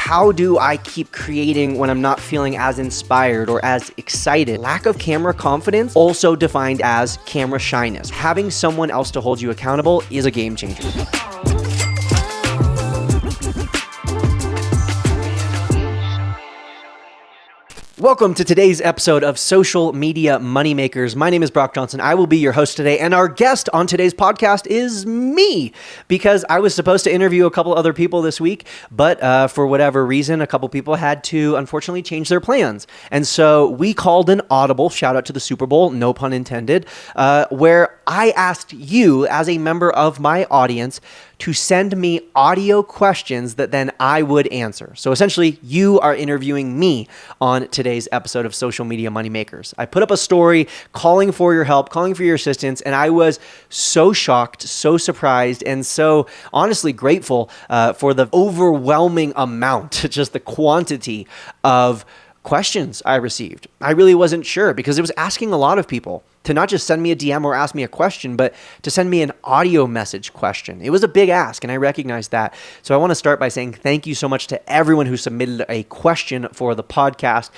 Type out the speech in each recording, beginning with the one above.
How do I keep creating when I'm not feeling as inspired or as excited? Lack of camera confidence, also defined as camera shyness. Having someone else to hold you accountable is a game changer. Welcome to today's episode of Social Media Moneymakers. My name is Brock Johnson. I will be your host today, and our guest on today's podcast is me, because I was supposed to interview a couple other people this week, but for whatever reason, a couple people had to unfortunately change their plans. And so we called an audible, shout out to the Super Bowl, no pun intended, where I asked you as a member of my audience to send me audio questions that then I would answer. So essentially, you are interviewing me on today's episode of Social Media Moneymakers. I put up a story calling for your help, calling for your assistance, and I was so shocked, so surprised, and so honestly grateful for the overwhelming amount, just the quantity of questions I received. I really wasn't sure because it was asking a lot of people to not just send me a DM or ask me a question, but to send me an audio message question. It was a big ask, and I recognize that. So I want to start by saying thank you so much to everyone who submitted a question for the podcast.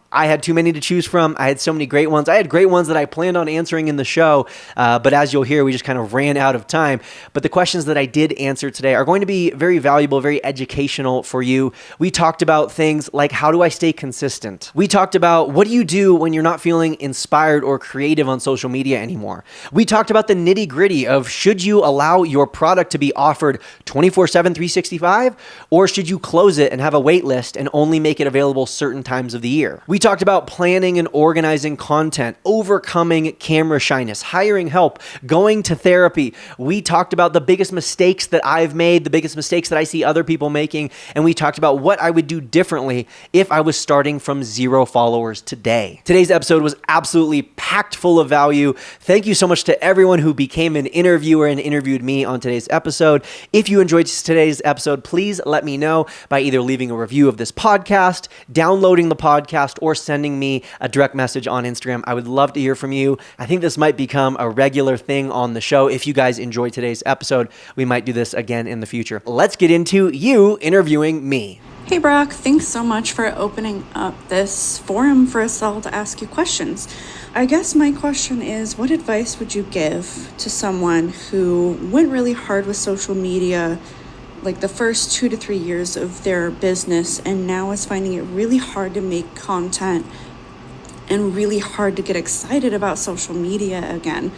I had too many to choose from. I had so many great ones. I had great ones that I planned on answering in the show, but as you'll hear, we just kind of ran out of time. But the questions that I did answer today are going to be very valuable, very educational for you. We talked about things like, how do I stay consistent? We talked about, what do you do when you're not feeling inspired or creative on social media anymore? We talked about the nitty-gritty of, should you allow your product to be offered 24/7, 365, or should you close it and have a wait list and only make it available certain times of the year? We talked about planning and organizing content, overcoming camera shyness, hiring help, going to therapy. We talked about the biggest mistakes that I've made, the biggest mistakes that I see other people making, and we talked about what I would do differently if I was starting from 0 followers today. Today's episode was absolutely packed full of value. Thank you so much to everyone who became an interviewer and interviewed me on today's episode. If you enjoyed today's episode, please let me know by either leaving a review of this podcast, downloading the podcast, or sending me a direct message on Instagram. I would love to hear from you. I think this might become a regular thing on the show. If you guys enjoyed today's episode, we might do this again in the future. Let's get into you interviewing me. Hey Brock, thanks so much for opening up this forum for us all to ask you questions. I guess my question is, what advice would you give to someone who went really hard with social media like the first 2 to 3 years of their business and now is finding it really hard to make content and really hard to get excited about social media again?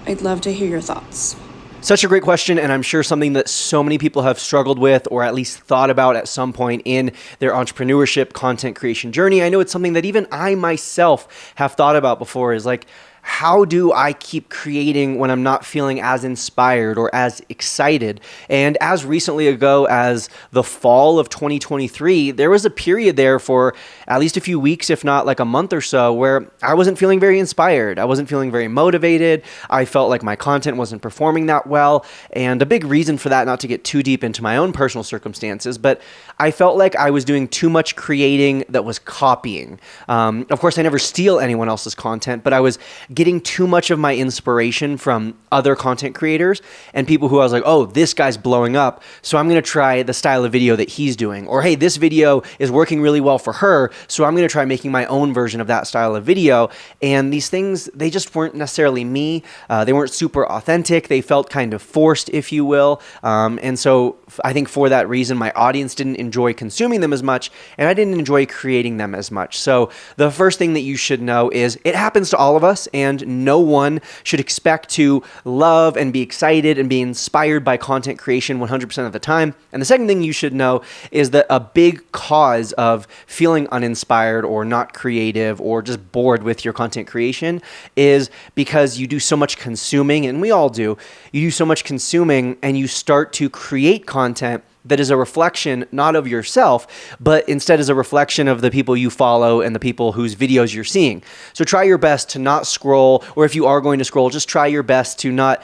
I'd love to hear your thoughts. Such a great question, and I'm sure something that so many people have struggled with or at least thought about at some point in their entrepreneurship content creation journey. I know it's something that even I myself have thought about before, is like, how do I keep creating when I'm not feeling as inspired or as excited? And as recently ago as the fall of 2023, there was a period there for at least a few weeks, if not like a month or so, where I wasn't feeling very inspired. I wasn't feeling very motivated. I felt like my content wasn't performing that well. And a big reason for that, not to get too deep into my own personal circumstances, but I felt like I was doing too much creating that was copying. Of course, I never steal anyone else's content, but I was getting too much of my inspiration from other content creators and people who I was like, oh, this guy's blowing up, so I'm going to try the style of video that he's doing. Or, hey, this video is working really well for her, so I'm going to try making my own version of that style of video. And these things, they just weren't necessarily me. They weren't super authentic. They felt kind of forced, if you will. And so I think for that reason, my audience didn't enjoy consuming them as much, and I didn't enjoy creating them as much. So the first thing that you should know is it happens to all of us, and no one should expect to love and be excited and be inspired by content creation 100% of the time. And the second thing you should know is that a big cause of feeling uninspired or not creative or just bored with your content creation is because you do so much consuming, and we all do. You do so much consuming and you start to create content that is a reflection not of yourself, but instead is a reflection of the people you follow and the people whose videos you're seeing. So try your best to not scroll, or if you are going to scroll, just try your best to not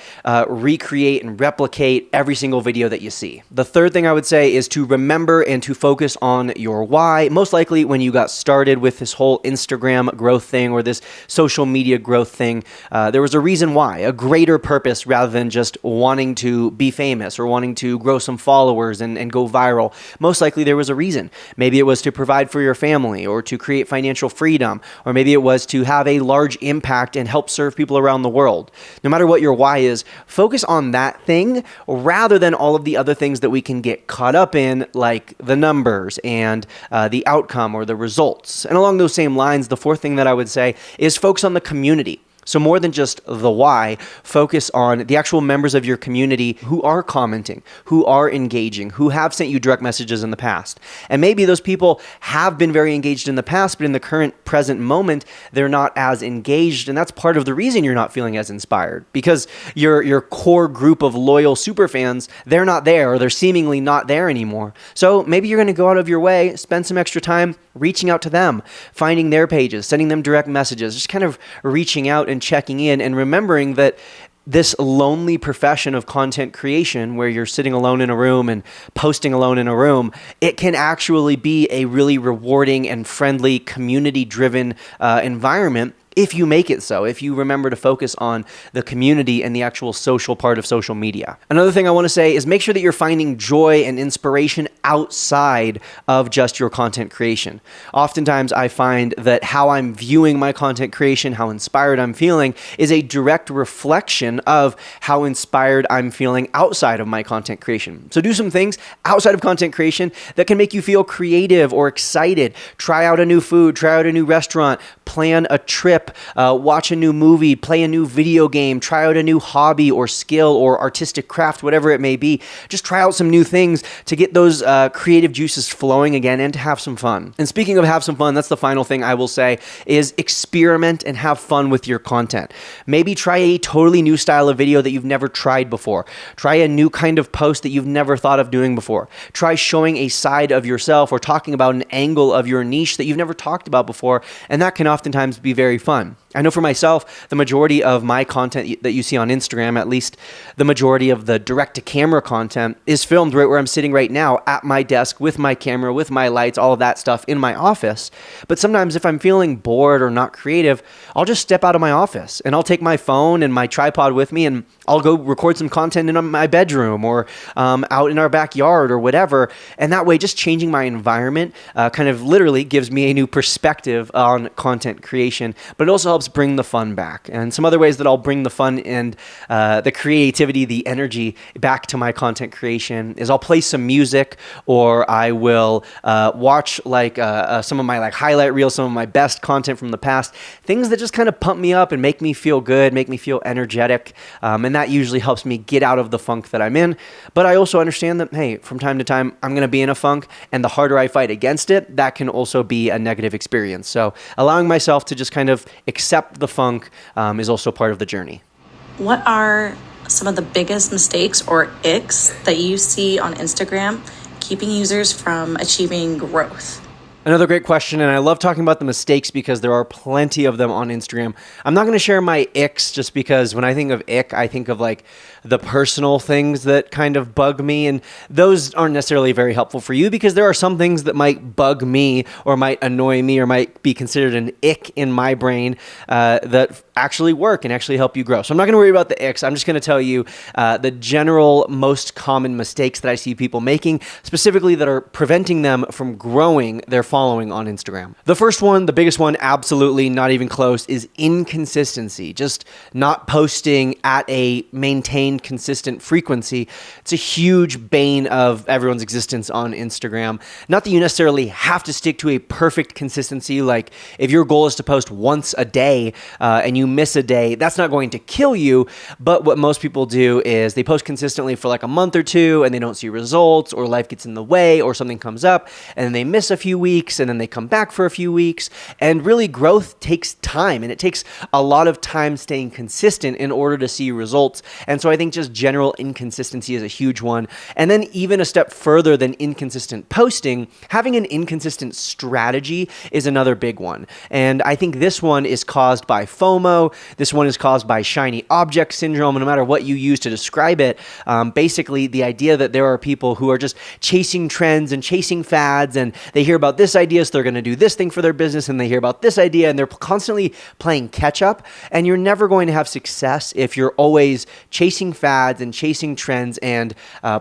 recreate and replicate every single video that you see. The third thing I would say is to remember and to focus on your why. Most likely when you got started with this whole Instagram growth thing or this social media growth thing, there was a reason why, a greater purpose rather than just wanting to be famous or wanting to grow some followers and and go viral, most likely there was a reason. Maybe it was to provide for your family or to create financial freedom, or maybe it was to have a large impact and help serve people around the world. No matter what your why is, focus on that thing rather than all of the other things that we can get caught up in, like the numbers and the outcome or the results. And along those same lines, the fourth thing that I would say is focus on the community. So more than just the why, focus on the actual members of your community who are commenting, who are engaging, who have sent you direct messages in the past. And maybe those people have been very engaged in the past, but in the current present moment, they're not as engaged. And that's part of the reason you're not feeling as inspired, because your core group of loyal super fans, they're not there, or they're seemingly not there anymore. So maybe you're going to go out of your way, spend some extra time reaching out to them, finding their pages, sending them direct messages, just kind of reaching out and checking in and remembering that this lonely profession of content creation, where you're sitting alone in a room and posting alone in a room, it can actually be a really rewarding and friendly, community-driven environment if you make it so, if you remember to focus on the community and the actual social part of social media. Another thing I want to say is make sure that you're finding joy and inspiration outside of just your content creation. Oftentimes I find that how I'm viewing my content creation, how inspired I'm feeling, is a direct reflection of how inspired I'm feeling outside of my content creation. So do some things outside of content creation that can make you feel creative or excited. Try out a new food, try out a new restaurant, plan a trip, watch a new movie, play a new video game, try out a new hobby or skill or artistic craft, whatever it may be. Just try out some new things to get those creative juices flowing again and to have some fun. And speaking of have some fun, that's the final thing I will say is experiment and have fun with your content. Maybe try a totally new style of video that you've never tried before. Try a new kind of post that you've never thought of doing before. Try showing a side of yourself or talking about an angle of your niche that you've never talked about before, and that can oftentimes be very fun. I know for myself, the majority of my content that you see on Instagram, at least the majority of the direct-to-camera content, is filmed right where I'm sitting right now at my desk with my camera, with my lights, all of that stuff in my office. But sometimes if I'm feeling bored or not creative, I'll just step out of my office and I'll take my phone and my tripod with me and I'll go record some content in my bedroom or out in our backyard or whatever. And that way, just changing my environment kind of literally gives me a new perspective on content creation, but it also helps bring the fun back. And some other ways that I'll bring the fun and the creativity, the energy back to my content creation is I'll play some music, or I will watch some of my highlight reels, some of my best content from the past, things that just kind of pump me up and make me feel good, make me feel energetic. And that usually helps me get out of the funk that I'm in. But I also understand that, hey, from time to time, I'm going to be in a funk, and the harder I fight against it, that can also be a negative experience. So allowing myself to just kind of accept the funk is also part of the journey. What are some of the biggest mistakes or icks that you see on Instagram keeping users from achieving growth? Another great question, and I love talking about the mistakes because there are plenty of them on Instagram. I'm not going to share my icks just because when I think of ick, I think of the personal things that kind of bug me, and those aren't necessarily very helpful for you because there are some things that might bug me or might annoy me or might be considered an ick in my brain that actually work and actually help you grow. So I'm not going to worry about the icks. I'm just going to tell you the general most common mistakes that I see people making, specifically that are preventing them from growing their following on Instagram. The first one, the biggest one, absolutely not even close, is inconsistency. Just not posting at a maintained consistent frequency. It's a huge bane of everyone's existence on Instagram. Not that you necessarily have to stick to a perfect consistency. Like if your goal is to post once a day and you miss a day, that's not going to kill you. But what most people do is they post consistently for a month or two and they don't see results, or life gets in the way, or something comes up and then they miss a few weeks and then they come back for a few weeks. And really, growth takes time, and it takes a lot of time staying consistent in order to see results. And so I think just general inconsistency is a huge one. And then even a step further than inconsistent posting, having an inconsistent strategy is another big one. And I think this one is caused by FOMO. This one is caused by shiny object syndrome. No matter what you use to describe it, basically the idea that there are people who are just chasing trends and chasing fads, and they hear about this this idea, so they're going to do this thing for their business, and they hear about this idea, and they're constantly playing catch up. And you're never going to have success if you're always chasing fads and chasing trends and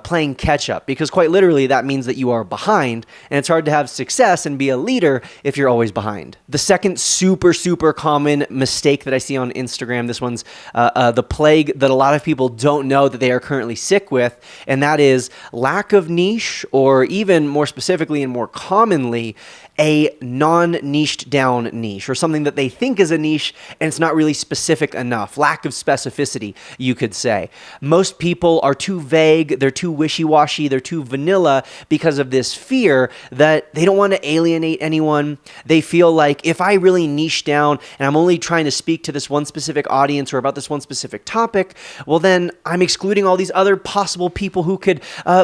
playing catch up, because quite literally that means that you are behind, and it's hard to have success and be a leader if you're always behind. The second super common mistake that I see on Instagram, this one's the plague that a lot of people don't know that they are currently sick with, and that is lack of niche, or even more specifically and more commonly, a non-niched down niche, or something that they think is a niche and it's not really specific enough. Lack of specificity, you could say. Most people are too vague, they're too wishy-washy, they're too vanilla because of this fear that they don't want to alienate anyone. They feel like if I really niche down and I'm only trying to speak to this one specific audience or about this one specific topic, well then I'm excluding all these other possible people who could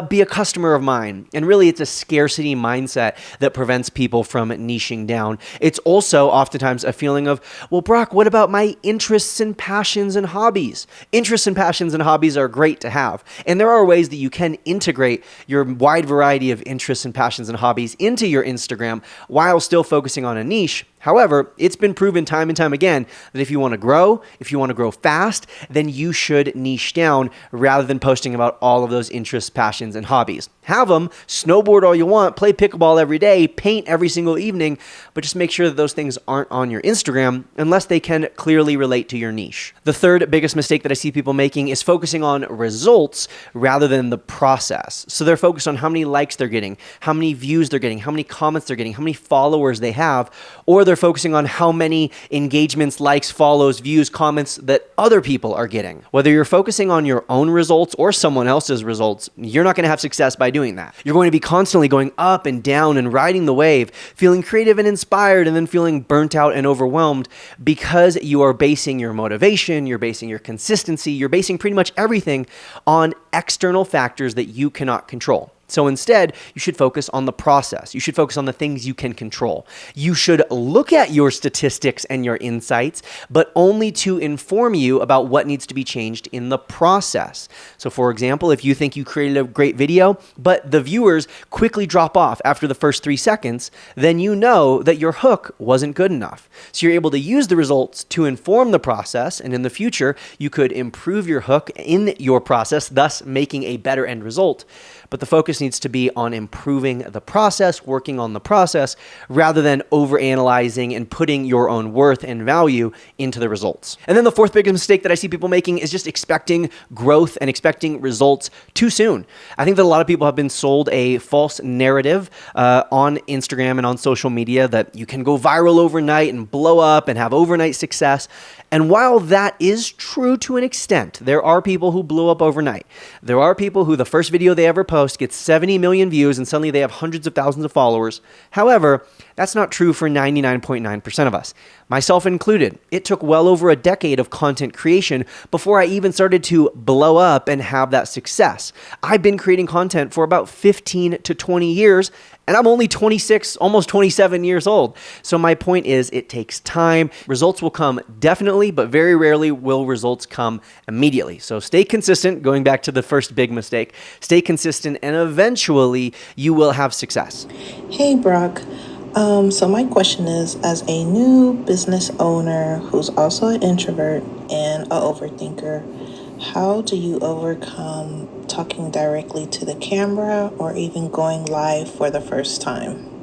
be a customer of mine. And really it's a scarcity mindset that prevents people from niching down. It's also oftentimes a feeling of, well, Brock, what about my interests and passions and hobbies? Interests and passions and hobbies are great to have. And there are ways that you can integrate your wide variety of interests and passions and hobbies into your Instagram while still focusing on a niche. However, it's been proven time and time again that if you want to grow fast, then you should niche down rather than posting about all of those interests, passions, and hobbies. Have them, snowboard all you want, play pickleball every day, paint every single evening, but just make sure that those things aren't on your Instagram unless they can clearly relate to your niche. The third biggest mistake that I see people making is focusing on results rather than the process. So they're focused on how many likes they're getting, how many views they're getting, how many comments they're getting, how many followers they have, or they're focusing on how many engagements, likes, follows, views, comments that other people are getting. Whether you're focusing on your own results or someone else's results, you're not going to have success by doing that. You're going to be constantly going up and down and riding the wave, feeling creative and inspired, and then feeling burnt out and overwhelmed because you are basing your motivation, you're basing your consistency, you're basing pretty much everything on external factors that you cannot control. So instead, you should focus on the process. You should focus on the things you can control. You should look at your statistics and your insights, but only to inform you about what needs to be changed in the process. So for example, if you think you created a great video, but the viewers quickly drop off after the first 3 seconds, then you know that your hook wasn't good enough. So you're able to use the results to inform the process, and in the future, you could improve your hook in your process, thus making a better end result. But the focus needs to be on improving the process, working on the process, rather than overanalyzing and putting your own worth and value into the results. And then the fourth biggest mistake that I see people making is just expecting growth and expecting results too soon. I think that a lot of people have been sold a false narrative on Instagram and on social media that you can go viral overnight and blow up and have overnight success. And while that is true to an extent, there are people who blow up overnight. There are people who the first video they ever post gets 70 million views and suddenly they have hundreds of thousands of followers. However, that's not true for 99.9% of us, myself included. It took well over a decade of content creation before I even started to blow up and have that success. I've been creating content for about 15 to 20 years, and I'm only 26, almost 27 years old. So my point is, it takes time. Results will come definitely, but very rarely will results come immediately. So stay consistent, going back to the first big mistake. Stay consistent, and eventually you will have success. Hey, Brock. So my question is, as a new business owner who's also an introvert and an overthinker, how do you overcome talking directly to the camera or even going live for the first time?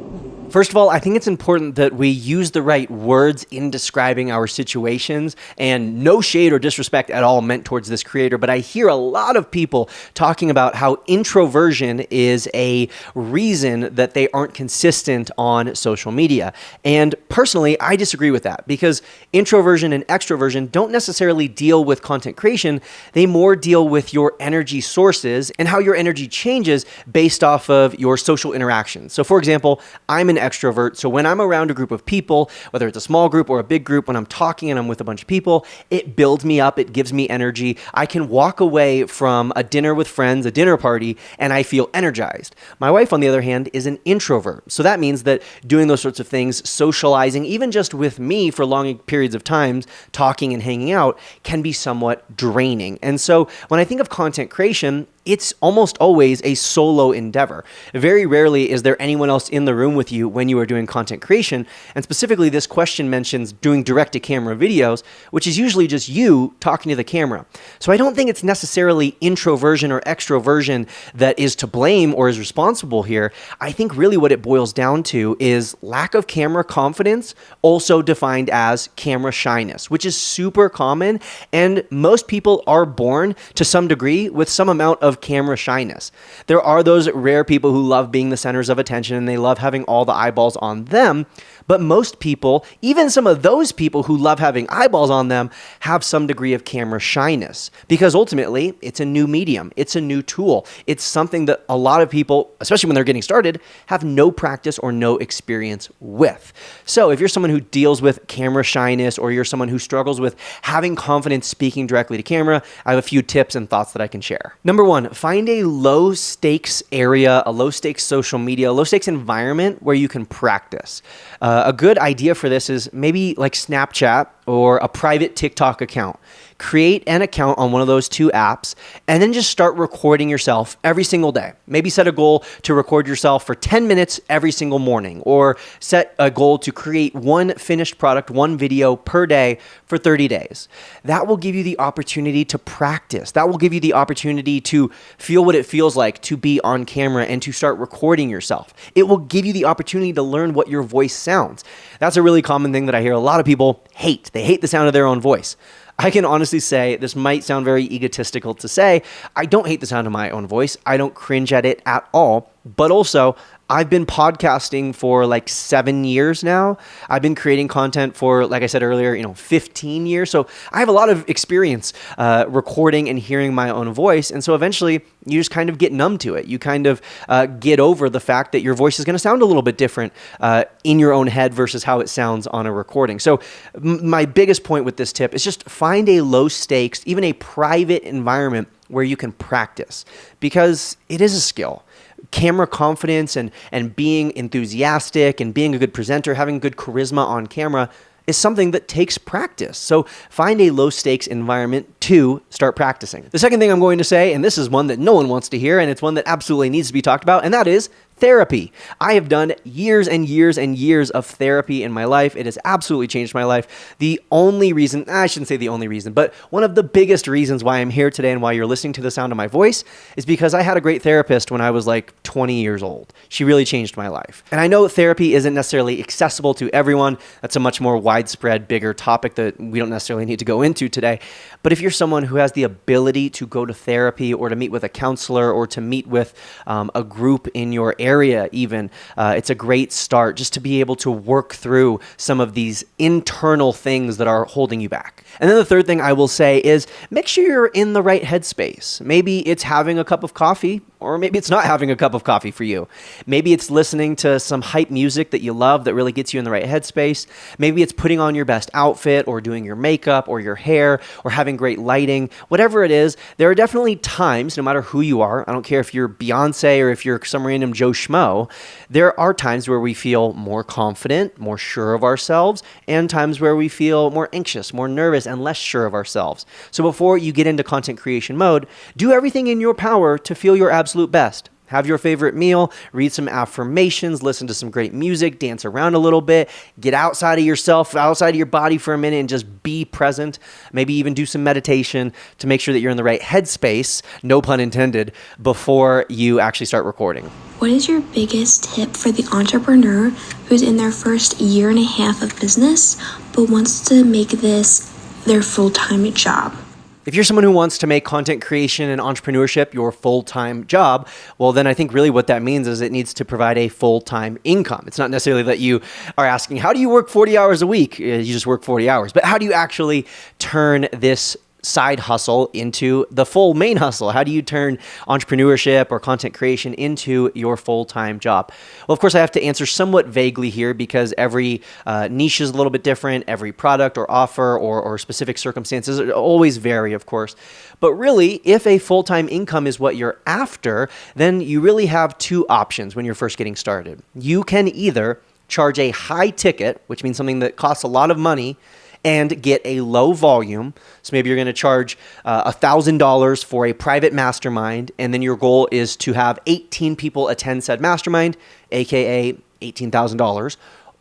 First of all, I think it's important that we use the right words in describing our situations, and no shade or disrespect at all meant towards this creator, but I hear a lot of people talking about how introversion is a reason that they aren't consistent on social media. And personally, I disagree with that, because introversion and extroversion don't necessarily deal with content creation. They more deal with your energy sources and how your energy changes based off of your social interactions. So for example, I'm an extrovert. So when I'm around a group of people, whether it's a small group or a big group, when I'm talking and I'm with a bunch of people, it builds me up. It gives me energy. I can walk away from a dinner with friends, a dinner party, and I feel energized. My wife, on the other hand, is an introvert. So that means that doing those sorts of things, socializing, even just with me for long periods of times, talking and hanging out, can be somewhat draining. And so when I think of content creation, it's almost always a solo endeavor. Very rarely is there anyone else in the room with you when you are doing content creation. And specifically, this question mentions doing direct-to-camera videos, which is usually just you talking to the camera. So I don't think it's necessarily introversion or extroversion that is to blame or is responsible here. I think really what it boils down to is lack of camera confidence, also defined as camera shyness, which is super common. And most people are born to some degree with some amount of camera shyness. There are those rare people who love being the centers of attention and they love having all the eyeballs on them. But most people, even some of those people who love having eyeballs on them, have some degree of camera shyness because ultimately it's a new medium. It's a new tool. It's something that a lot of people, especially when they're getting started, have no practice or no experience with. So if you're someone who deals with camera shyness or you're someone who struggles with having confidence speaking directly to camera, I have a few tips and thoughts that I can share. Number one, find a low stakes area, a low stakes social media, a low stakes environment where you can practice. A good idea for this is maybe like Snapchat or a private TikTok account. Create an account on one of those two apps and then just start recording yourself every single day. Maybe set a goal to record yourself for 10 minutes every single morning, or set a goal to create one finished product, one video per day for 30 days. That will give you the opportunity to practice. That will give you the opportunity to feel what it feels like to be on camera and to start recording yourself. It will give you the opportunity to learn what your voice sounds. That's a really common thing that I hear a lot of people hate. They hate the sound of their own voice. I can honestly say, this might sound very egotistical to say, I don't hate the sound of my own voice. I don't cringe at it at all. But also, I've been podcasting for like 7 years now. I've been creating content for, like I said earlier, 15 years. So I have a lot of experience recording and hearing my own voice. And so eventually you just kind of get numb to it. You kind of get over the fact that your voice is going to sound a little bit different in your own head versus how it sounds on a recording. So my biggest point with this tip is just find a low stakes, even a private environment where you can practice, because it is a skill. Camera confidence and being enthusiastic and being a good presenter, having good charisma on camera is something that takes practice. So find a low stakes environment to start practicing. The second thing I'm going to say, and this is one that no one wants to hear, and it's one that absolutely needs to be talked about, and that is therapy. I have done years and years and years of therapy in my life. It has absolutely changed my life. The only reason, I shouldn't say the only reason, but one of the biggest reasons why I'm here today and why you're listening to the sound of my voice is because I had a great therapist when I was like 20 years old. She really changed my life. And I know therapy isn't necessarily accessible to everyone. That's a much more widespread, bigger topic that we don't necessarily need to go into today. But if you're someone who has the ability to go to therapy or to meet with a counselor or to meet with a group in your area even, it's a great start just to be able to work through some of these internal things that are holding you back. And then the third thing I will say is make sure you're in the right headspace. Maybe it's having a cup of coffee, or maybe it's not having a cup of coffee for you. Maybe it's listening to some hype music that you love that really gets you in the right headspace. Maybe it's putting on your best outfit or doing your makeup or your hair or having great lighting. Whatever it is, there are definitely times, no matter who you are, I don't care if you're Beyonce or if you're some random Joe Schmo, there are times where we feel more confident, more sure of ourselves, and times where we feel more anxious, more nervous, and less sure of ourselves. So before you get into content creation mode, do everything in your power to feel your absolute best. Have your favorite meal, read some affirmations, listen to some great music, dance around a little bit, get outside of yourself, outside of your body for a minute and just be present. Maybe even do some meditation to make sure that you're in the right headspace, no pun intended, before you actually start recording. What is your biggest tip for the entrepreneur who's in their first year and a half of business but wants to make this their full-time job? If you're someone who wants to make content creation and entrepreneurship your full-time job, well, then I think really what that means is it needs to provide a full-time income. It's not necessarily that you are asking, how do you work 40 hours a week? You just work 40 hours. But how do you actually turn this side hustle into the full main hustle? How do you turn entrepreneurship or content creation into your full-time job? Well, of course, I have to answer somewhat vaguely here because every niche is a little bit different. Every product or offer or specific circumstances always vary, of course. But really, if a full-time income is what you're after, then you really have two options when you're first getting started. You can either charge a high ticket, which means something that costs a lot of money, and get a low volume. So maybe you're going to charge $1,000 for a private mastermind, and then your goal is to have 18 people attend said mastermind, aka $18,000.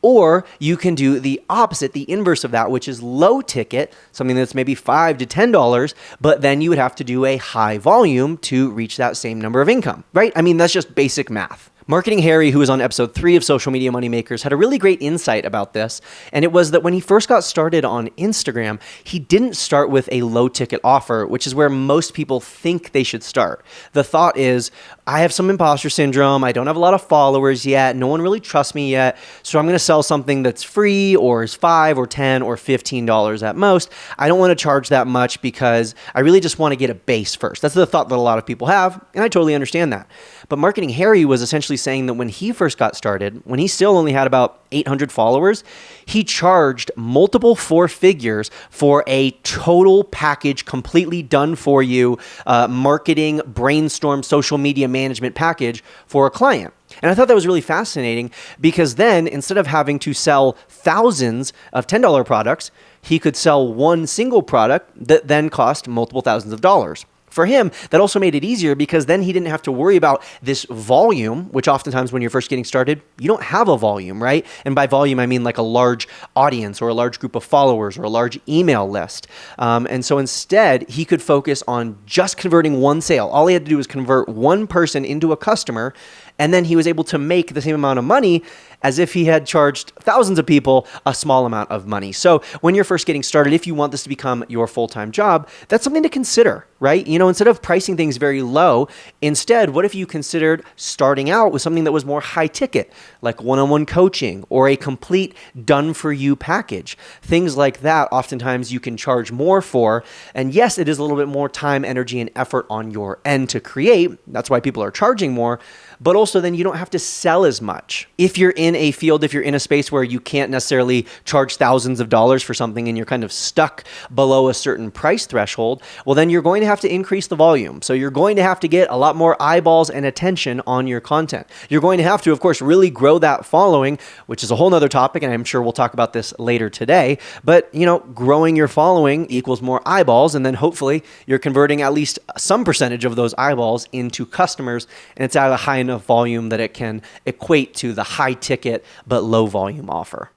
Or you can do the opposite, the inverse of that, which is low ticket, something that's maybe $5 to $10, but then you would have to do a high volume to reach that same number of income, right? I mean, that's just basic math. Marketing Harry, who was on episode 3 of Social Media Moneymakers, had a really great insight about this. And it was that when he first got started on Instagram, he didn't start with a low ticket offer, which is where most people think they should start. The thought is, I have some imposter syndrome. I don't have a lot of followers yet. No one really trusts me yet. So I'm going to sell something that's free or is $5 or $10 or $15 at most. I don't want to charge that much because I really just want to get a base first. That's the thought that a lot of people have. And I totally understand that. But Marketing Harry was essentially saying that when he first got started, when he still only had about 800 followers, he charged multiple 4 figures for a total package, completely done for you, marketing, brainstorm, social media management package for a client. And I thought that was really fascinating because then instead of having to sell thousands of $10 products, he could sell one single product that then cost multiple thousands of dollars. For him, that also made it easier because then he didn't have to worry about this volume, which oftentimes when you're first getting started, you don't have a volume, right? And by volume, I mean like a large audience or a large group of followers or a large email list. And so instead, he could focus on just converting one sale. All he had to do was convert one person into a customer, and then he was able to make the same amount of money as if he had charged thousands of people a small amount of money. So when you're first getting started, if you want this to become your full-time job, that's something to consider, right? You know, instead of pricing things very low, instead, what if you considered starting out with something that was more high ticket, like one-on-one coaching or a complete done-for-you package? Things like that, oftentimes you can charge more for. And yes, it is a little bit more time, energy, and effort on your end to create. That's why people are charging more. But also then you don't have to sell as much. If you're in a field, if you're in a space where you can't necessarily charge thousands of dollars for something and you're kind of stuck below a certain price threshold, well, then you're going to have to increase the volume. So you're going to have to get a lot more eyeballs and attention on your content. You're going to have to, of course, really grow that following, which is a whole nother topic, and I'm sure we'll talk about this later today. But, you know, growing your following equals more eyeballs, and then hopefully you're converting at least some percentage of those eyeballs into customers, and it's at a high enough volume that it can equate to the high ticket but low volume offer.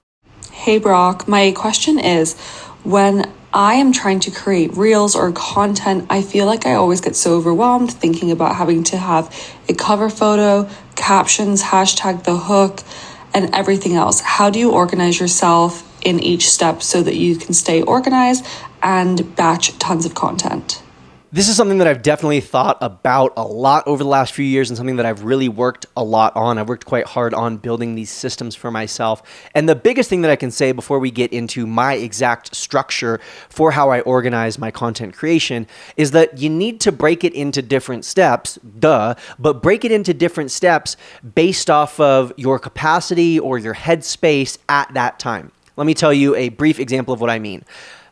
Hey Brock, my question is, when I am trying to create reels or content, I feel like I always get so overwhelmed thinking about having to have a cover photo, captions, hashtag the hook, and everything else. How do you organize yourself in each step so that you can stay organized and batch tons of content? This is something that I've definitely thought about a lot over the last few years and something that I've really worked a lot on. I've worked quite hard on building these systems for myself. And the biggest thing that I can say before we get into my exact structure for how I organize my content creation is that you need to break it into different steps, but break it into different steps based off of your capacity or your headspace at that time. Let me tell you a brief example of what I mean.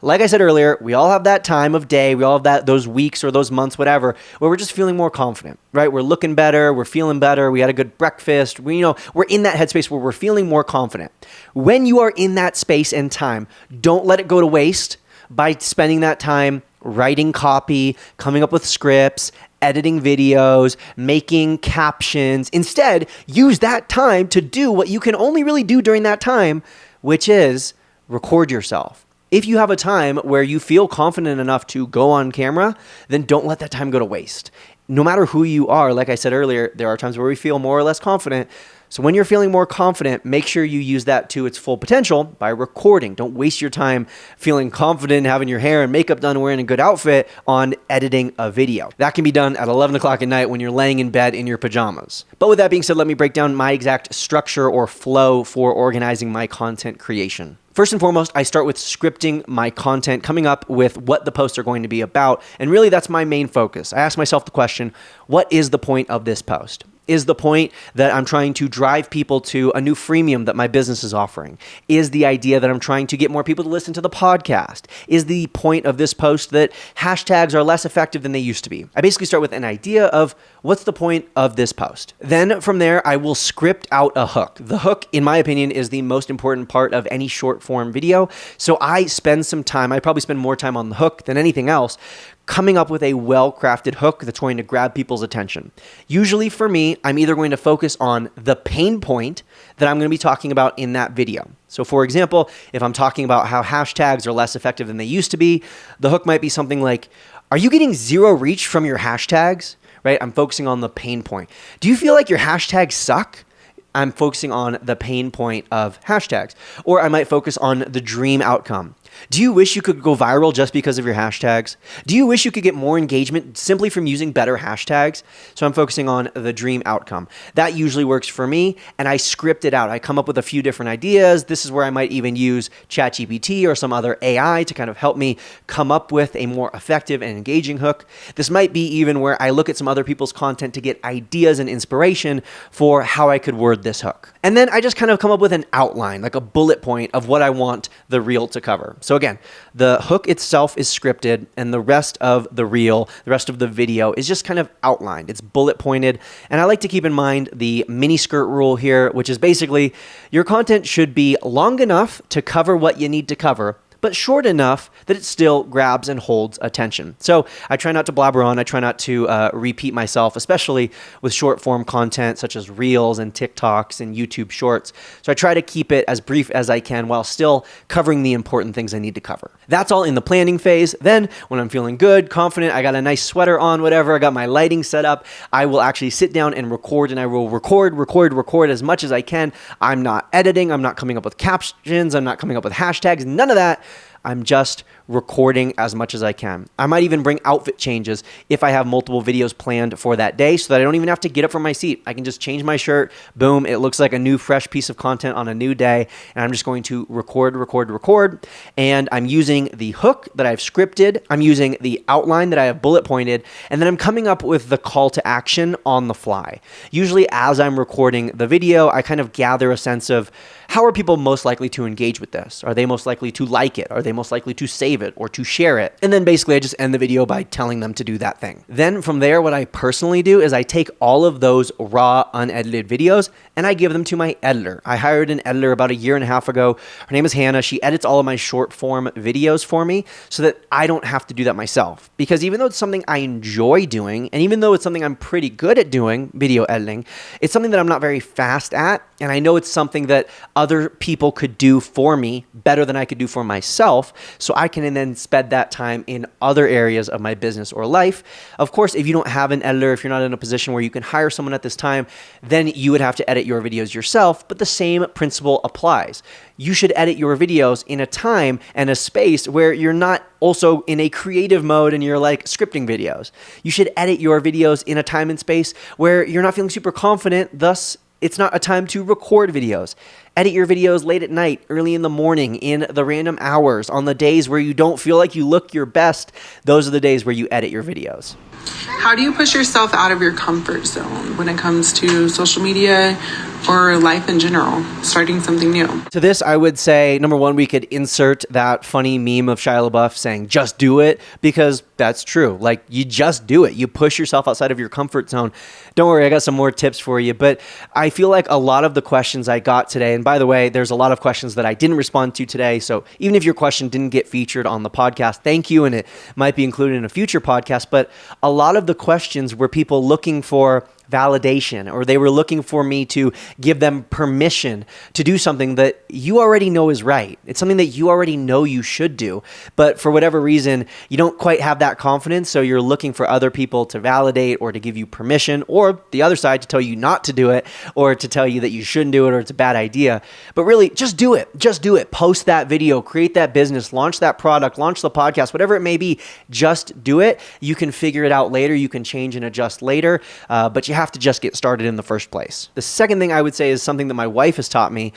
Like I said earlier, we all have that time of day, we all have those weeks or those months, whatever, where we're just feeling more confident, right? We're looking better, we're feeling better, we had a good breakfast, we're in that headspace where we're feeling more confident. When you are in that space and time, don't let it go to waste by spending that time writing copy, coming up with scripts, editing videos, making captions. Instead, use that time to do what you can only really do during that time, which is record yourself. If you have a time where you feel confident enough to go on camera, then don't let that time go to waste. No matter who you are, like I said earlier, there are times where we feel more or less confident. So when you're feeling more confident, make sure you use that to its full potential by recording. Don't waste your time feeling confident, having your hair and makeup done, wearing a good outfit on editing a video. That can be done at 11 o'clock at night when you're laying in bed in your pajamas. But with that being said, let me break down my exact structure or flow for organizing my content creation. First and foremost, I start with scripting my content, coming up with what the posts are going to be about. And really, that's my main focus. I ask myself the question, what is the point of this post? Is the point that I'm trying to drive people to a new freemium that my business is offering? Is the idea that I'm trying to get more people to listen to the podcast? Is the point of this post that hashtags are less effective than they used to be? I basically start with an idea of what's the point of this post? Then from there, I will script out a hook. The hook, in my opinion, is the most important part of any short form video. So I spend some time, I probably spend more time on the hook than anything else, coming up with a well-crafted hook that's going to grab people's attention. Usually for me, I'm either going to focus on the pain point that I'm going to be talking about in that video. So for example, if I'm talking about how hashtags are less effective than they used to be, the hook might be something like, are you getting zero reach from your hashtags? Right? I'm focusing on the pain point. Do you feel like your hashtags suck? I'm focusing on the pain point of hashtags. Or I might focus on the dream outcome. Do you wish you could go viral just because of your hashtags? Do you wish you could get more engagement simply from using better hashtags? So I'm focusing on the dream outcome. That usually works for me, and I script it out. I come up with a few different ideas. This is where I might even use ChatGPT or some other AI to kind of help me come up with a more effective and engaging hook. This might be even where I look at some other people's content to get ideas and inspiration for how I could word this hook. And then I just kind of come up with an outline, like a bullet point of what I want the reel to cover. So again, the hook itself is scripted, and the rest of the reel, the rest of the video is just kind of outlined. It's bullet pointed. And I like to keep in mind the mini skirt rule here, which is basically your content should be long enough to cover what you need to cover, but short enough that it still grabs and holds attention. So I try not to blabber on. I try not to repeat myself, especially with short form content such as Reels and TikToks and YouTube Shorts. So I try to keep it as brief as I can while still covering the important things I need to cover. That's all in the planning phase. Then when I'm feeling good, confident, I got a nice sweater on, whatever, I got my lighting set up, I will actually sit down and record, and I will record as much as I can. I'm not editing. I'm not coming up with captions. I'm not coming up with hashtags, none of that. I'm just recording as much as I can. I might even bring outfit changes if I have multiple videos planned for that day so that I don't even have to get up from my seat. I can just change my shirt. Boom. It looks like a new, fresh piece of content on a new day. And I'm just going to record. And I'm using the hook that I've scripted. I'm using the outline that I have bullet pointed. And then I'm coming up with the call to action on the fly. Usually as I'm recording the video, I kind of gather a sense of how are people most likely to engage with this? Are they most likely to like it? Are they most likely to save it or to share it? And then basically I just end the video by telling them to do that thing. Then from there, what I personally do is I take all of those raw, unedited videos and I give them to my editor. I hired an editor about 1.5 years ago. Her name is Hannah. She edits all of my short form videos for me so that I don't have to do that myself. Because even though it's something I enjoy doing, and even though it's something I'm pretty good at doing, video editing, it's something that I'm not very fast at. And I know it's something that other people could do for me better than I could do for myself. So I can then spend that time in other areas of my business or life. Of course, if you don't have an editor, if you're not in a position where you can hire someone at this time, then you would have to edit your videos yourself. But the same principle applies. You should edit your videos in a time and a space where you're not also in a creative mode and you're like scripting videos. You should edit your videos in a time and space where you're not feeling super confident, thus it's not a time to record videos. Edit your videos late at night, early in the morning, in the random hours, on the days where you don't feel like you look your best. Those are the days where you edit your videos. How do you push yourself out of your comfort zone when it comes to social media or life in general, starting something new? To this, I would say, number one, we could insert that funny meme of Shia LaBeouf saying, just do it, because that's true. Like, you just do it. You push yourself outside of your comfort zone. Don't worry, I got some more tips for you. But I feel like a lot of the questions I got today, and by the way, there's a lot of questions that I didn't respond to today. So even if your question didn't get featured on the podcast, thank you. And it might be included in a future podcast. But a lot of the questions were people looking for validation, or they were looking for me to give them permission to do something that you already know is right. It's something that you already know you should do, but for whatever reason, you don't quite have that confidence, so you're looking for other people to validate or to give you permission, or the other side to tell you not to do it, or to tell you that you shouldn't do it, or it's a bad idea. But really, just do it. Just do it. Post that video, create that business, launch that product, launch the podcast, whatever it may be, just do it. You can figure it out later. You can change and adjust later, but you have to just get started in the first place. The second thing I would say is something that my wife has taught me,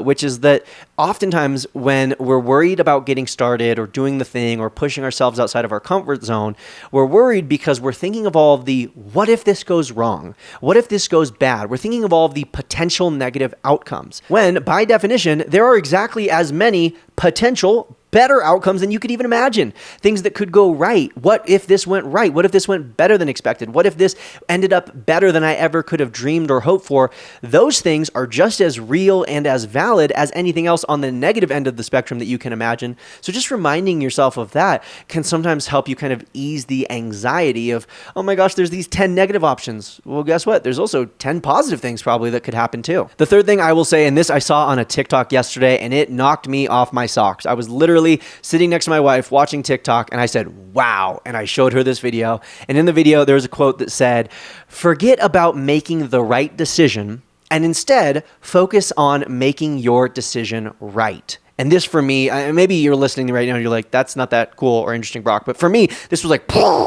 which is that oftentimes when we're worried about getting started or doing the thing or pushing ourselves outside of our comfort zone, we're worried because we're thinking of all of the, what if this goes wrong? What if this goes bad? We're thinking of all of the potential negative outcomes, when by definition, there are exactly as many potential better outcomes than you could even imagine. Things that could go right. What if this went right? What if this went better than expected? What if this ended up better than I ever could have dreamed or hoped for? Those things are just as real and as valid as anything else on the negative end of the spectrum that you can imagine. So just reminding yourself of that can sometimes help you kind of ease the anxiety of, oh my gosh, there's these 10 negative options. Well, guess what? There's also 10 positive things probably that could happen too. The third thing I will say, and this I saw on a TikTok yesterday, and it knocked me off my socks. I was literally sitting next to my wife watching TikTok, and I said, wow. And I showed her this video. And in the video, there was a quote that said, forget about making the right decision and instead focus on making your decision right. And this for me, maybe you're listening right now and you're like, that's not that cool or interesting, Brock. But for me, this was like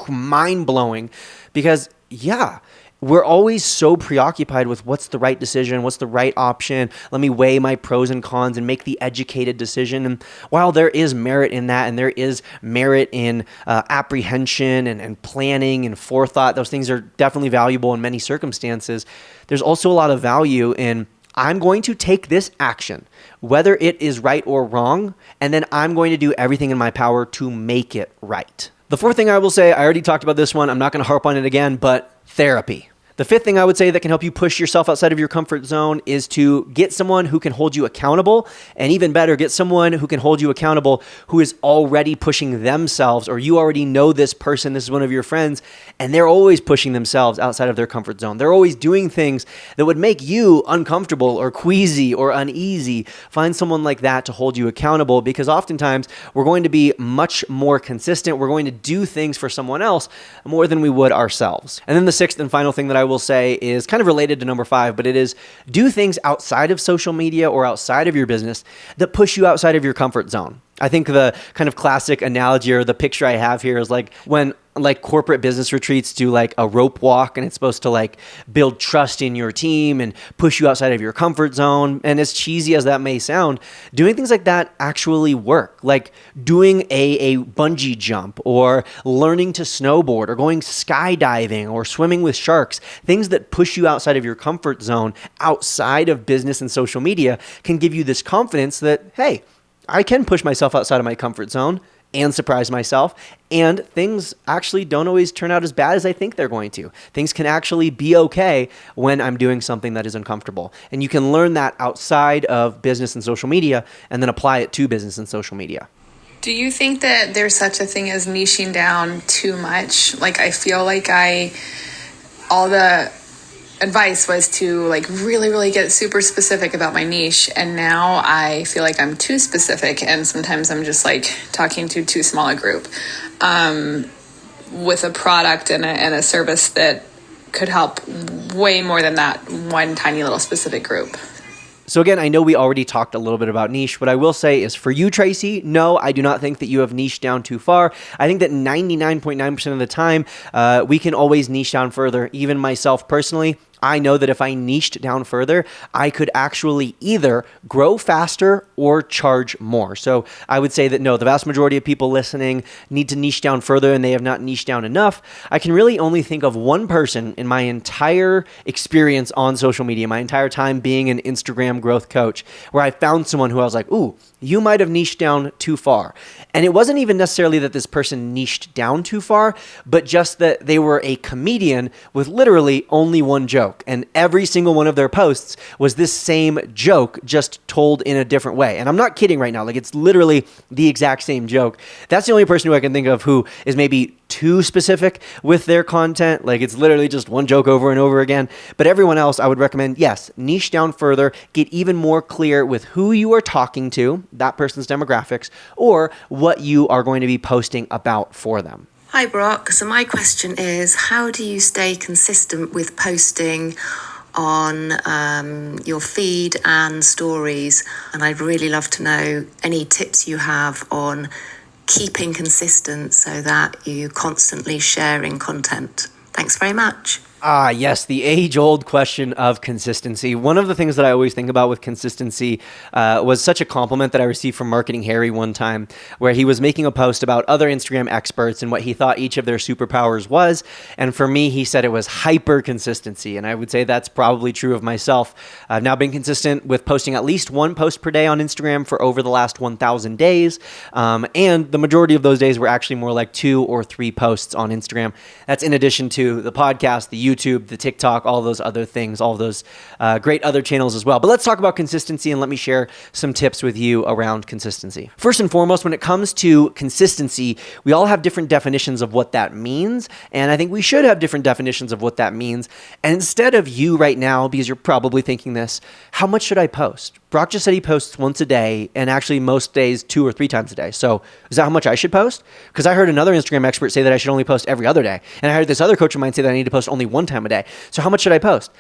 mind blowing because yeah, we're always so preoccupied with what's the right decision, what's the right option. Let me weigh my pros and cons and make the educated decision. And while there is merit in that, and there is merit in apprehension and planning and forethought, those things are definitely valuable in many circumstances. There's also a lot of value in, I'm going to take this action, whether it is right or wrong, and then I'm going to do everything in my power to make it right. The fourth thing I will say, I already talked about this one, I'm not going to harp on it again, but therapy. The fifth thing I would say that can help you push yourself outside of your comfort zone is to get someone who can hold you accountable, and even better, get someone who can hold you accountable who is already pushing themselves, or you already know this person, this is one of your friends, and they're always pushing themselves outside of their comfort zone. They're always doing things that would make you uncomfortable or queasy or uneasy. Find someone like that to hold you accountable, because oftentimes we're going to be much more consistent. We're going to do things for someone else more than we would ourselves. And then the sixth and final thing that I will say is kind of related to number 5, but it is do things outside of social media or outside of your business that push you outside of your comfort zone. I think the kind of classic analogy or the picture I have here is like when like corporate business retreats do like a rope walk, and it's supposed to like build trust in your team and push you outside of your comfort zone. And as cheesy as that may sound, doing things like that actually work. Like doing a bungee jump, or learning to snowboard, or going skydiving, or swimming with sharks. Things that push you outside of your comfort zone, outside of business and social media, can give you this confidence that, hey, I can push myself outside of my comfort zone and surprise myself, and things actually don't always turn out as bad as I think they're going to. Things can actually be okay when I'm doing something that is uncomfortable. And you can learn that outside of business and social media and then apply it to business and social media. Do you think that there's such a thing as niching down too much? Like, I feel like all the advice was to like really get super specific about my niche, and now I feel like I'm too specific, and sometimes I'm just like talking to too small a group with a product and a service that could help way more than that one tiny little specific group. So again, I know we already talked a little bit about niche. What I will say is for you, Tracy, no, I do not think that you have niched down too far. I think that 99.9% of the time, we can always niche down further. Even myself personally, I know that if I niched down further, I could actually either grow faster or charge more. So I would say that no, the vast majority of people listening need to niche down further, and they have not niched down enough. I can really only think of one person in my entire experience on social media, my entire time being an Instagram growth coach, where I found someone who I was like, ooh, you might have niched down too far. And it wasn't even necessarily that this person niched down too far, but just that they were a comedian with literally only one joke. And every single one of their posts was this same joke, just told in a different way. And I'm not kidding right now. Like, it's literally the exact same joke. That's the only person who I can think of who is maybe too specific with their content. Like, it's literally just one joke over and over again. But everyone else, I would recommend, yes, niche down further, get even more clear with who you are talking to, that person's demographics, or what you are going to be posting about for them. Hi Brock, so my question is, how do you stay consistent with posting on your feed and stories? And I'd really love to know any tips you have on keeping consistent so that you're constantly sharing content. Thanks very much. Ah, yes, the age-old question of consistency. One of the things that I always think about with consistency was such a compliment that I received from Marketing Harry one time, where he was making a post about other Instagram experts and what he thought each of their superpowers was. And for me, he said it was hyper consistency. And I would say that's probably true of myself. I've now been consistent with posting at least one post per day on Instagram for over the last 1,000 days. And the majority of those days were actually more like 2 or 3 posts on Instagram. That's in addition to the podcast, the YouTube, the TikTok, all those other things, all those great other channels as well. But let's talk about consistency, and let me share some tips with you around consistency. First and foremost, when it comes to consistency, we all have different definitions of what that means, and I think we should have different definitions of what that means. And instead of you right now, because you're probably thinking this, how much should I post? Brock just said he posts once a day, and actually most days 2 or 3 times a day. So is that how much I should post? Because I heard another Instagram expert say that I should only post every other day. And I heard this other coach of mine say that I need to post only 1 time a day. So how much should I post?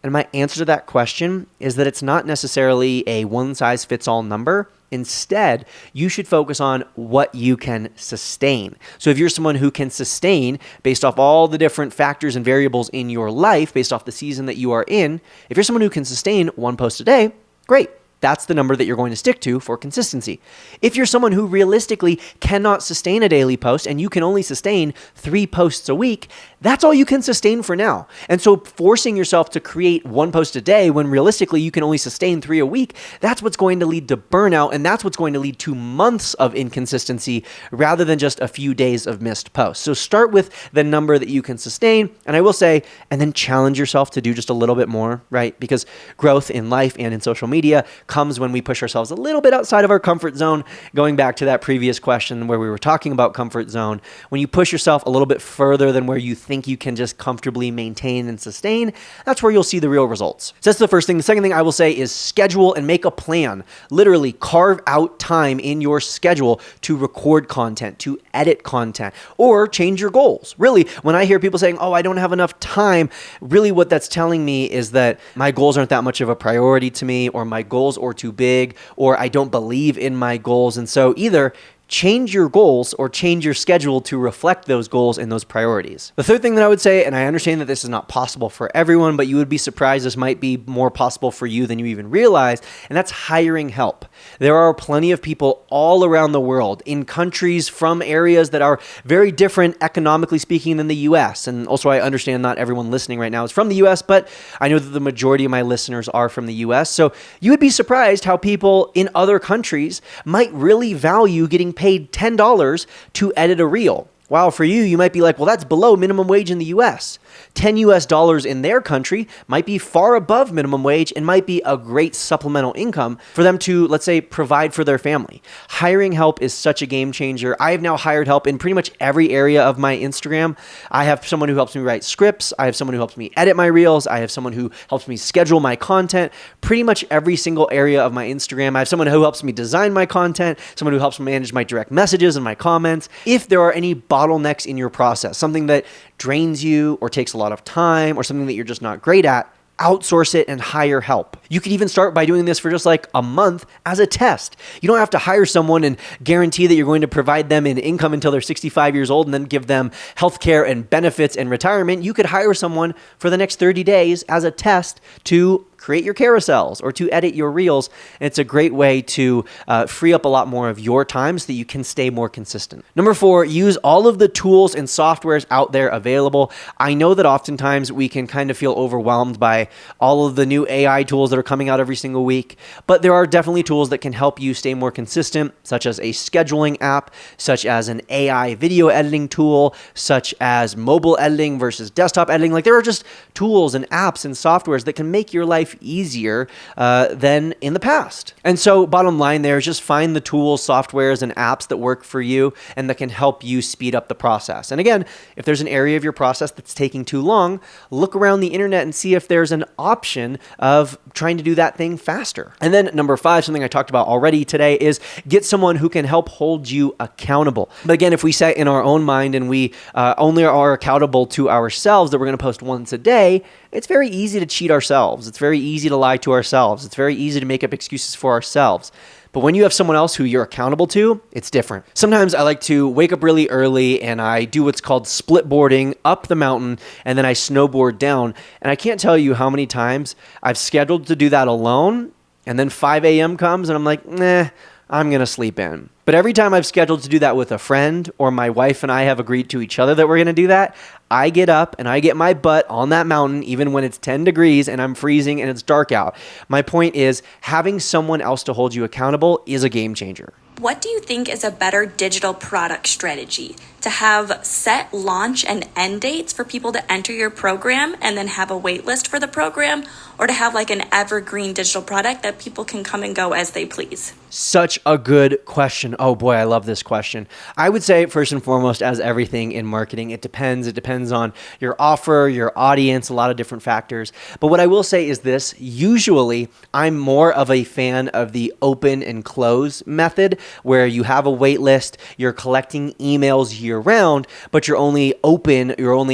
And my answer to that question is that it's not necessarily a one-size-fits-all number. Instead, you should focus on what you can sustain. So if you're someone who can sustain based off all the different factors and variables in your life, based off the season that you are in, if you're someone who can sustain 1 post a day, great. That's the number that you're going to stick to for consistency. If you're someone who realistically cannot sustain a daily post and you can only sustain 3 posts a week, that's all you can sustain for now. And so forcing yourself to create 1 post a day when realistically you can only sustain 3 a week, that's what's going to lead to burnout, and that's what's going to lead to months of inconsistency rather than just a few days of missed posts. So start with the number that you can sustain, and I will say, and then challenge yourself to do just a little bit more, right? Because growth in life and in social media comes when we push ourselves a little bit outside of our comfort zone. Going back to that previous question where we were talking about comfort zone, when you push yourself a little bit further than where you think you can just comfortably maintain and sustain, that's where you'll see the real results. So that's the first thing. The second thing I will say is schedule and make a plan. Literally carve out time in your schedule to record content, to edit content, or change your goals. Really, when I hear people saying, oh, I don't have enough time, really what that's telling me is that my goals aren't that much of a priority to me, or my goals are too big, or I don't believe in my goals. And so either change your goals or change your schedule to reflect those goals and those priorities. The third thing that I would say, and I understand that this is not possible for everyone, but you would be surprised this might be more possible for you than you even realize, and that's hiring help. There are plenty of people all around the world in countries from areas that are very different economically speaking than the US. And also I understand not everyone listening right now is from the US, but I know that the majority of my listeners are from the US. So you would be surprised how people in other countries might really value getting paid $10 to edit a reel. While for you, you might be like, well, that's below minimum wage in the US. $10 in their country might be far above minimum wage and might be a great supplemental income for them to, let's say, provide for their family. Hiring help is such a game changer. I have now hired help in pretty much every area of my Instagram. I have someone who helps me write scripts. I have someone who helps me edit my reels. I have someone who helps me schedule my content. Pretty much every single area of my Instagram. I have someone who helps me design my content, someone who helps me manage my direct messages and my comments. If there are any bottlenecks in your process, something that drains you or takes a lot of time or something that you're just not great at, outsource it and hire help. You could even start by doing this for just like a month as a test. You don't have to hire someone and guarantee that you're going to provide them an income until they're 65 years old and then give them healthcare and benefits and retirement. You could hire someone for the next 30 days as a test to create your carousels or to edit your reels. And it's a great way to free up a lot more of your time so that you can stay more consistent. Number 4, use all of the tools and softwares out there available. I know that oftentimes we can kind of feel overwhelmed by all of the new AI tools that are coming out every single week, but there are definitely tools that can help you stay more consistent, such as a scheduling app, such as an AI video editing tool, such as mobile editing versus desktop editing. Like there are just tools and apps and softwares that can make your life easier than in the past. And so bottom line there is just find the tools, softwares, and apps that work for you and that can help you speed up the process. And again, if there's an area of your process that's taking too long, look around the internet and see if there's an option of trying to do that thing faster. And then number 5, something I talked about already today, is get someone who can help hold you accountable. But again, if we set in our own mind and we only are accountable to ourselves that we're going to post once a day, it's very easy to cheat ourselves. It's very easy to lie to ourselves. It's very easy to make up excuses for ourselves. But when you have someone else who you're accountable to, it's different. Sometimes I like to wake up really early and I do what's called split boarding up the mountain, and then I snowboard down. And I can't tell you how many times I've scheduled to do that alone, and then 5 a.m. comes and I'm like, nah, I'm going to sleep in. But every time I've scheduled to do that with a friend, or my wife and I have agreed to each other that we're going to do that, I get up and I get my butt on that mountain even when it's 10 degrees and I'm freezing and it's dark out. My point is, having someone else to hold you accountable is a game changer. What do you think is a better digital product strategy? To have set launch and end dates for people to enter your program and then have a wait list for the program, or to have like an evergreen digital product that people can come and go as they please? Such a good question. Oh boy, I love this question. I would say first and foremost, as everything in marketing, it depends. It depends on your offer, your audience, a lot of different factors. But what I will say is this: usually I'm more of a fan of the open and close method, where you have a wait list, you're collecting emails year round, but you're only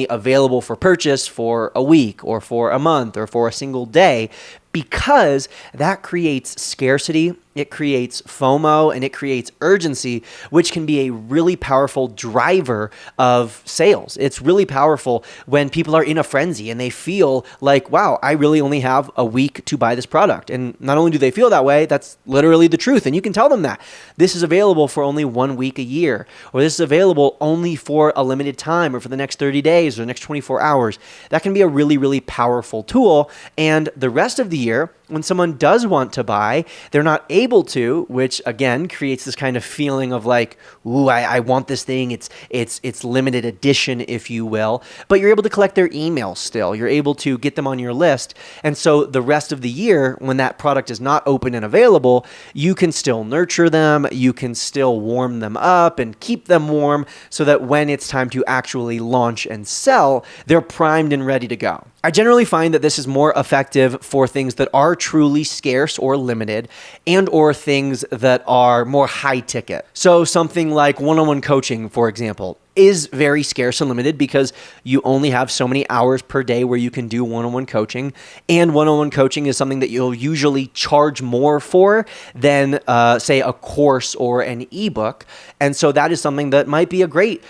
available for purchase for a week or for a month or for a single day, because that creates scarcity, it creates FOMO, and it creates urgency, which can be a really powerful driver of sales. It's really powerful when people are in a frenzy and they feel like, wow, I really only have a week to buy this product. And not only do they feel that way, that's literally the truth. And you can tell them that. This is available for only 1 week a year, or this is available only for a limited time, or for the next 30 days or the next 24 hours. That can be a really, really powerful tool. And the rest of the year, when someone does want to buy, they're not able to, which again creates this kind of feeling of like, ooh, I want this thing. It's limited edition, if you will. But you're able to collect their emails still. You're able to get them on your list. And so the rest of the year, when that product is not open and available, you can still nurture them. You can still warm them up and keep them warm, so that when it's time to actually launch and sell, they're primed and ready to go. I generally find that this is more effective for things that are truly scarce or limited, and or things that are more high ticket. So something like one-on-one coaching, for example, is very scarce and limited because you only have so many hours per day where you can do one-on-one coaching. And one-on-one coaching is something that you'll usually charge more for than, say, a course or an ebook. And so that is something that might be a great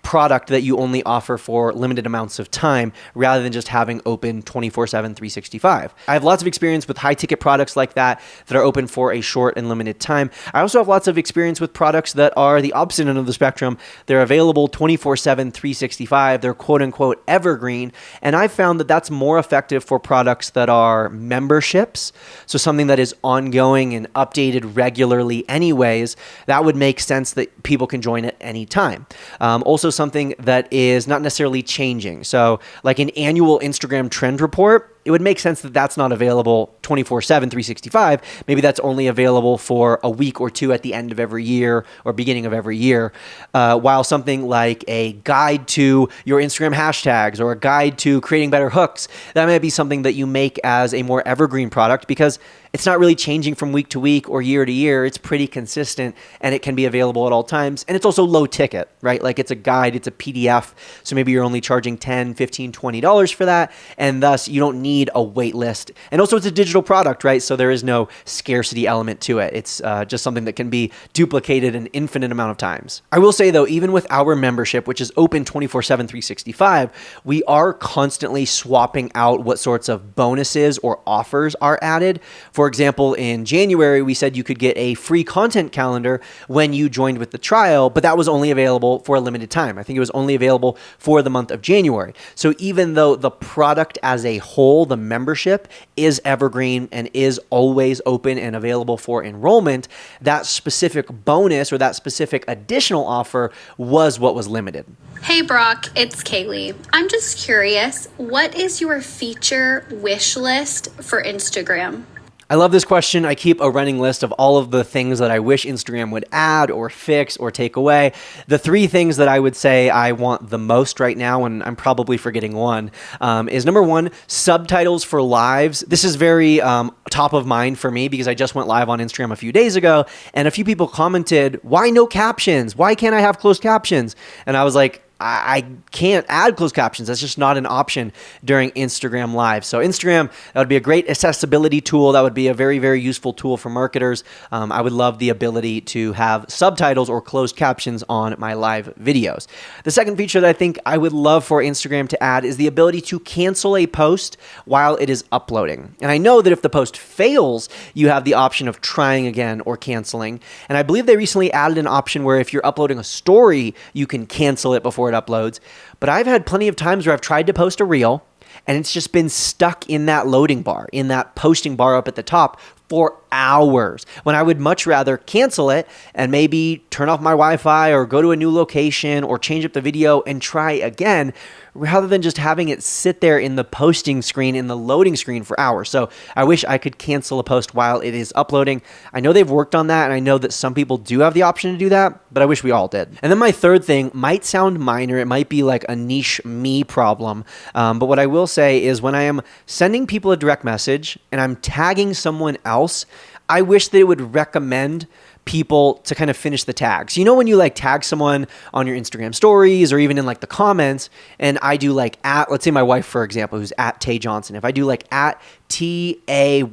product that you only offer for limited amounts of time, rather than just having open 24/7, 365. I have lots of experience with high ticket products like that are open for a short and limited time. I also have lots of experience with products that are the opposite end of the spectrum. They're available 24/7, 365. They're quote unquote evergreen. And I've found that that's more effective for products that are memberships. So something that is ongoing and updated regularly anyways, that would make sense that people can join at any time. Also something that is not necessarily changing. So like an annual Instagram trend report, it would make sense that that's not available 24/7, 365. Maybe that's only available for a week or two at the end of every year or beginning of every year. While something like a guide to your Instagram hashtags or a guide to creating better hooks, that might be something that you make as a more evergreen product, because it's not really changing from week to week or year to year. It's pretty consistent and it can be available at all times. And it's also low ticket, right? Like it's a guide, it's a PDF. So maybe you're only charging $10, $15, $20 for that. And thus you don't need a wait list. And also it's a digital product, right? So there is no scarcity element to it. It's just something that can be duplicated an infinite amount of times. I will say though, even with our membership, which is open 24/7, 365, we are constantly swapping out what sorts of bonuses or offers are added. For example, in January, we said you could get a free content calendar when you joined with the trial, but that was only available for a limited time. I think it was only available for the month of January. So even though the product as a whole, the membership, is evergreen and is always open and available for enrollment, that specific bonus or that specific additional offer was what was limited. Hey Brock, it's Kaylee. I'm just curious, what is your feature wish list for Instagram? I love this question. I keep a running list of all of the things that I wish Instagram would add or fix or take away. The three things that I would say I want the most right now, and I'm probably forgetting one, is number one, subtitles for lives. This is very top of mind for me because I just went live on Instagram a few days ago, and a few people commented, why no captions? Why can't I have closed captions? And I was like, I can't add closed captions. That's just not an option during Instagram Live. So Instagram, that would be a great accessibility tool. That would be a very, very useful tool for marketers. I would love the ability to have subtitles or closed captions on my live videos. The second feature that I think I would love for Instagram to add is the ability to cancel a post while it is uploading. And I know that if the post fails, you have the option of trying again or canceling. And I believe they recently added an option where if you're uploading a story, you can cancel it before it uploads. But I've had plenty of times where I've tried to post a reel and it's just been stuck in that loading bar, in that posting bar up at the top for hours, when I would much rather cancel it and maybe turn off my Wi-Fi or go to a new location or change up the video and try again, rather than just having it sit there in the posting screen, in the loading screen for hours. So I wish I could cancel a post while it is uploading. I know they've worked on that, and I know that some people do have the option to do that, but I wish we all did. And then my third thing might sound minor. It might be like a niche me problem. But what I will say is when I am sending people a direct message and I'm tagging someone else, I wish they would recommend people to kind of finish the tags. You know, when you like tag someone on your Instagram stories or even in like the comments, and I do like at, let's say my wife, for example, who's at Tay Johnson. If I do like at TAY,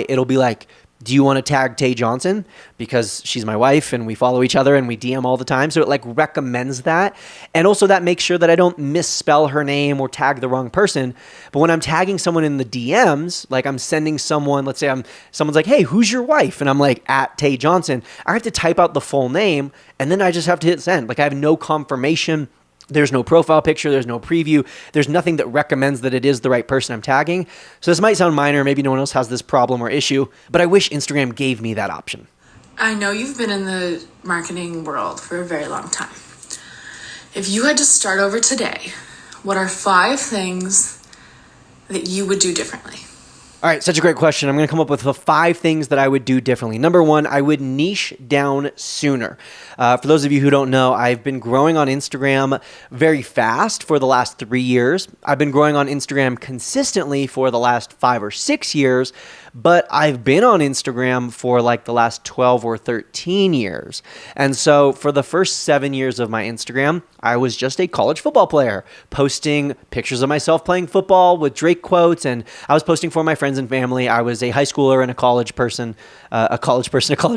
it'll be like, do you want to tag Tay Johnson? Because she's my wife and we follow each other and we DM all the time. So it like recommends that. And also that makes sure that I don't misspell her name or tag the wrong person. But when I'm tagging someone in the DMs, like I'm sending someone, let's say someone's like, hey, who's your wife? And I'm like at Tay Johnson. I have to type out the full name and then I just have to hit send. Like I have no confirmation. There's no profile picture. There's no preview. There's nothing that recommends that it is the right person I'm tagging. So this might sound minor. Maybe no one else has this problem or issue, but I wish Instagram gave me that option. I know you've been in the marketing world for a very long time. If you had to start over today, what are 5 things that you would do differently? All right, such a great question. I'm going to come up with the 5 things that I would do differently. Number 1, I would niche down sooner. For those of you who don't know, I've been growing on Instagram very fast for the last 3 years. I've been growing on Instagram consistently for the last 5 or 6 years, but I've been on Instagram for like the last 12 or 13 years. And so for the first 7 years of my Instagram, I was just a college football player, posting pictures of myself playing football with Drake quotes, and I was posting for my friends and family. I was a high schooler and a college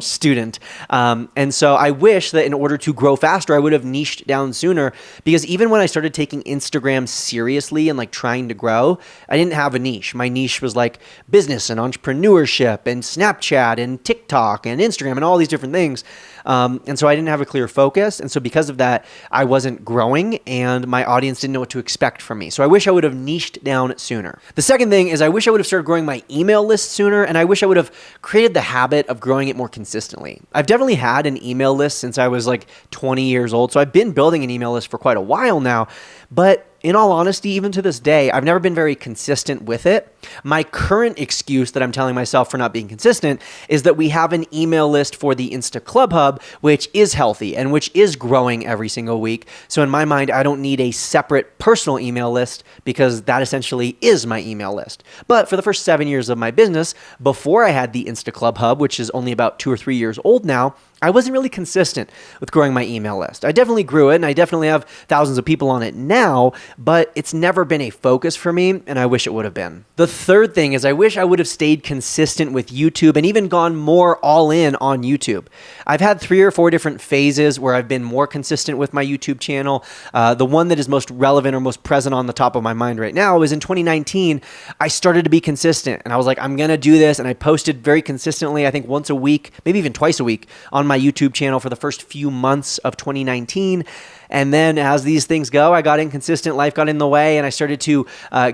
student. And so I wish that in order to grow faster, I would have niched down sooner, because even when I started taking Instagram seriously and like trying to grow, I didn't have a niche. My niche was like business and entrepreneurship and Snapchat and TikTok and Instagram and all these different things. And so I didn't have a clear focus. And so because of that, I wasn't growing and my audience didn't know what to expect from me. So I wish I would have niched down sooner. The second thing is I wish I would have started growing my email list sooner, and I wish I would have created the habit of growing it more consistently. I've definitely had an email list since I was like 20 years old. So I've been building an email list for quite a while now, but in all honesty, even to this day, I've never been very consistent with it. My current excuse that I'm telling myself for not being consistent is that we have an email list for the Insta Club Hub, which is healthy and which is growing every single week. So in my mind, I don't need a separate personal email list because that essentially is my email list. But for the first 7 years of my business, before I had the Insta Club Hub, which is only about 2 or 3 years old now, I wasn't really consistent with growing my email list. I definitely grew it, and I definitely have thousands of people on it now, but it's never been a focus for me, and I wish it would have been. The third thing is I wish I would have stayed consistent with YouTube and even gone more all in on YouTube. I've had 3 or 4 different phases where I've been more consistent with my YouTube channel. The one that is most relevant or most present on the top of my mind right now is in 2019, I started to be consistent, and I was like, I'm going to do this, and I posted very consistently, I think once a week, maybe even twice a week, on my YouTube channel for the first few months of 2019. And then as these things go, I got inconsistent, life got in the way, and I started to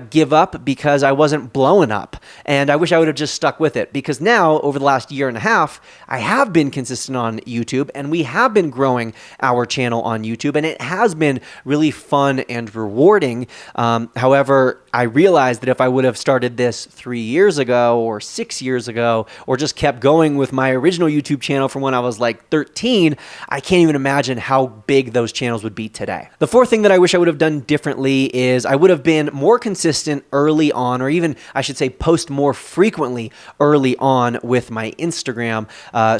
give up because I wasn't blowing up. And I wish I would have just stuck with it, because now over the last year and a half, I have been consistent on YouTube and we have been growing our channel on YouTube, and it has been really fun and rewarding. However, I realized that if I would have started this 3 years ago or 6 years ago, or just kept going with my original YouTube channel from when I was like 13, I can't even imagine how big those channels would be today. The fourth thing that I wish I would have done differently is I would have been more consistent early on, or even I should say post more frequently early on with my Instagram,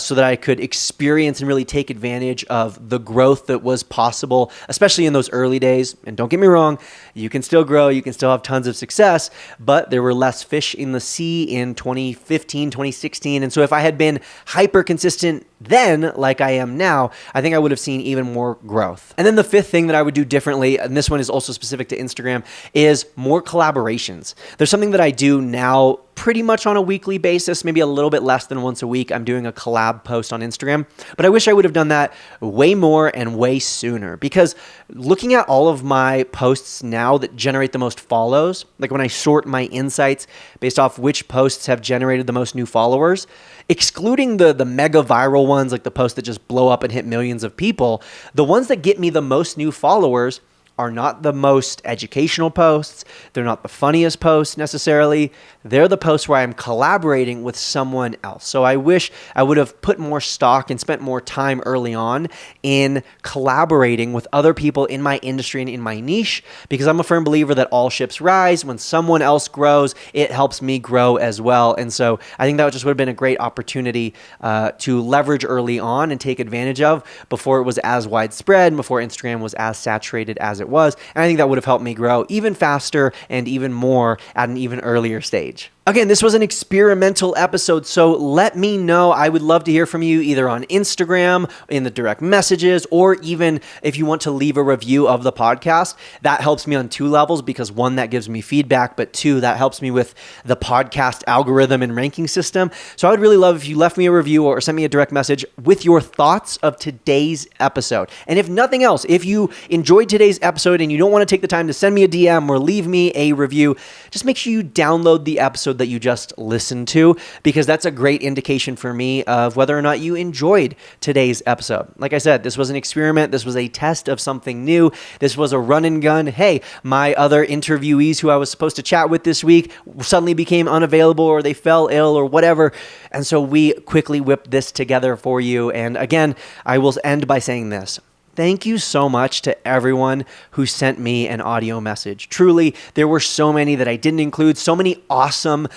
so that I could experience and really take advantage of the growth that was possible, especially in those early days. And don't get me wrong, you can still grow, you can still have tons of success, but there were less fish in the sea in 2015, 2016. And so if I had been hyper consistent then, like I am now, I think I would have seen even more growth. And then the fifth thing that I would do differently, and this one is also specific to Instagram, is more collaborations. There's something that I do now pretty much on a weekly basis, maybe a little bit less than once a week. I'm doing a collab post on Instagram, but I wish I would have done that way more and way sooner, because looking at all of my posts now that generate the most follows, like when I sort my insights based off which posts have generated the most new followers, excluding the mega viral ones, like the posts that just blow up and hit millions of people, the ones that get me the most new followers are not the most educational posts. They're not the funniest posts necessarily. They're the posts where I'm collaborating with someone else. So I wish I would have put more stock and spent more time early on in collaborating with other people in my industry and in my niche, because I'm a firm believer that all ships rise. When someone else grows, it helps me grow as well. And so I think that just would have been a great opportunity to leverage early on and take advantage of before it was as widespread and before Instagram was as saturated as it was. And I think that would have helped me grow even faster and even more at an even earlier stage. Again, this was an experimental episode, so let me know. I would love to hear from you either on Instagram, in the direct messages, or even if you want to leave a review of the podcast. That helps me on two levels, because one, that gives me feedback, but two, that helps me with the podcast algorithm and ranking system. So I would really love if you left me a review or sent me a direct message with your thoughts of today's episode. And if nothing else, if you enjoyed today's episode and you don't want to take the time to send me a DM or leave me a review, just make sure you download the episode that you just listened to, because that's a great indication for me of whether or not you enjoyed today's episode. Like I said, this was an experiment. This was a test of something new. This was a run and gun. Hey, my other interviewees who I was supposed to chat with this week suddenly became unavailable, or they fell ill, or whatever. And so we quickly whipped this together for you. And again, I will end by saying this. Thank you so much to everyone who sent me an audio message. Truly, there were so many that I didn't include, so many awesome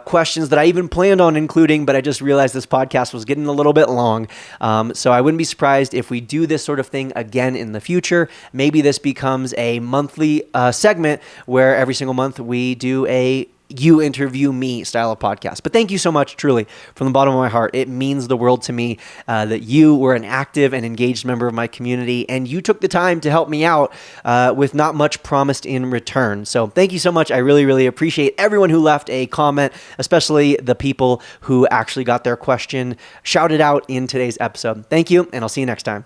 questions that I even planned on including, but I just realized this podcast was getting a little bit long. So I wouldn't be surprised if we do this sort of thing again in the future. Maybe this becomes a monthly segment where every single month we do a you interview me style of podcast. But thank you so much, truly, from the bottom of my heart. It means the world to me that you were an active and engaged member of my community, and you took the time to help me out with not much promised in return. So thank you so much. I really, really appreciate everyone who left a comment, especially the people who actually got their question shouted out in today's episode. Thank you, and I'll see you next time.